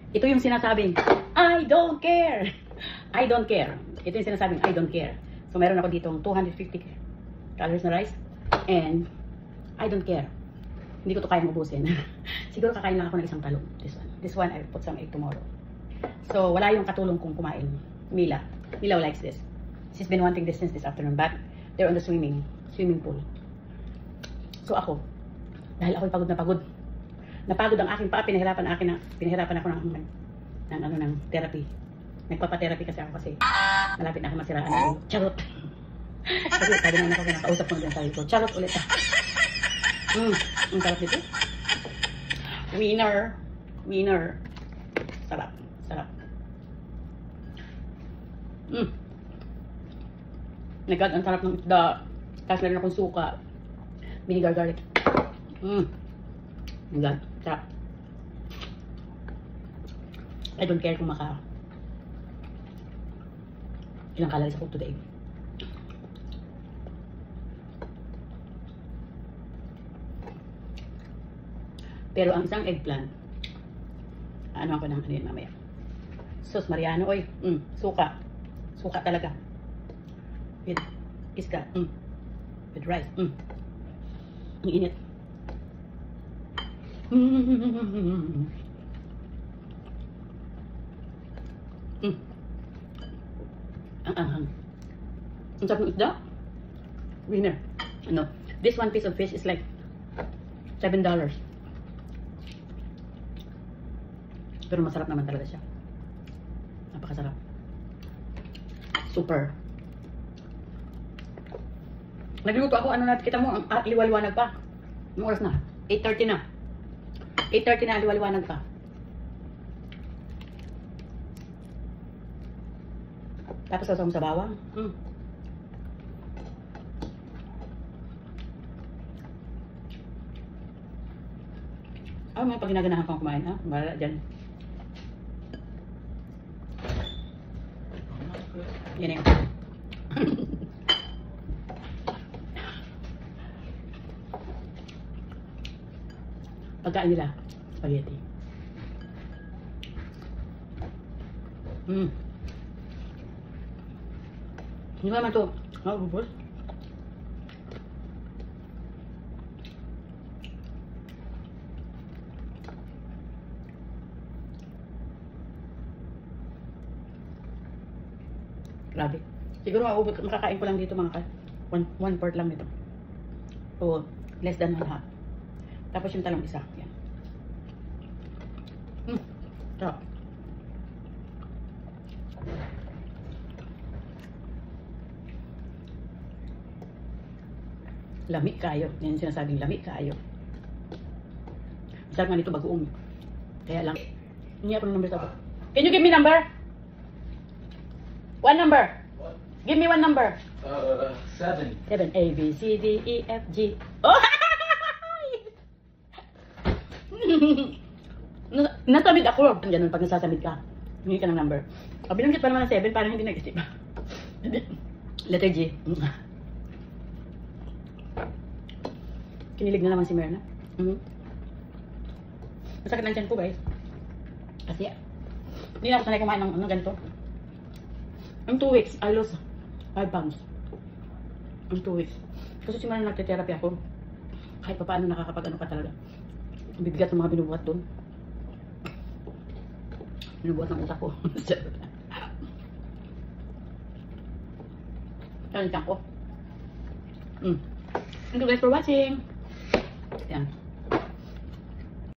Ito yung sinasabing, I don't care. I don't care. Ito yung sinasabing, I don't care. So, meron ako ditong 250 calories na rice. And, I don't care. Hindi ko to kayang ubusin. Siguro kakain lang ako ng isang talong. This one. This one, I'll put some egg tomorrow. So, wala yung katulong kong kumain. Mila. Mila likes this. She's been wanting this since this afternoon. But, they're on the swimming pool. So, ako, dahil ako'y pagod na pagod. Napagod ang aking paa, pinahirapan ako ng therapy. Nagpapa-therapy kasi ako kasi malapit na ako masiraan ng charot. Kasi sabi naman ako kinakausap ko ng sabi ko, charot ulit. Ang sarap nito. Winner. Sarap. My God, ang sarap ng isda. Tapos meron akong suka. Vinegar garlic. My God, sarap. I don't care kung ilang calories ako today. Pero ang isang eggplant, ano ako ng ano yun mamaya. Sus Mariano, oy. Suka. Suka talaga. With isda. With rice. Ang init. Ang anghang. Ang sarap ng isda. Winner. Ano? This one piece of fish is like $7. Pero masarap naman talaga siya. Napakasarap. Super. Nagluto ako, ano natin, kita mo, ang liwaliwanag pa. Anong oras na? 8:30 na. 8:30 na, liwaliwanag pa. Tapos sasawang sa bawang. May pag ginaganahan kang kumain, ha? Wala dyan. Yan yung pagkain nila, spaghetti. Hindi naman ito. Bubos. Grabe. Siguro makakain ko lang dito mga one part lang nito. O less than 1/2. Tapos yung talong isa. Yan. Sarap. Lami kayo. Yan yung sinasabing lami kayo. Masarap nga nito bagoong. Kaya lang. Hindi ako ng number sa ako. Can you give me number? One number. What? Give me one number. 7. 7. A, B, C, D, E, F, G. Oh! Nasamid ako. Ganun pag nasasamid ka. Hingi ka ng number. Binanggit pa naman ng 7, parang hindi nag-isip. Letter G. Kinilig na naman si Merna. Masakit ng tiyan ko, guys. Kasi, hindi na ako sanay kumain ng ganito. In 2 weeks, I lost 5 pounds. In 2 weeks. Kasi simula na nagte-therapy ako, kahit pa paano nakakapag-ano ka talaga. Ang bibigat ng mga binubuhat doon. Binubuhat ng utak ko. Yan, tiyan ko. Thank you guys for watching. Yan.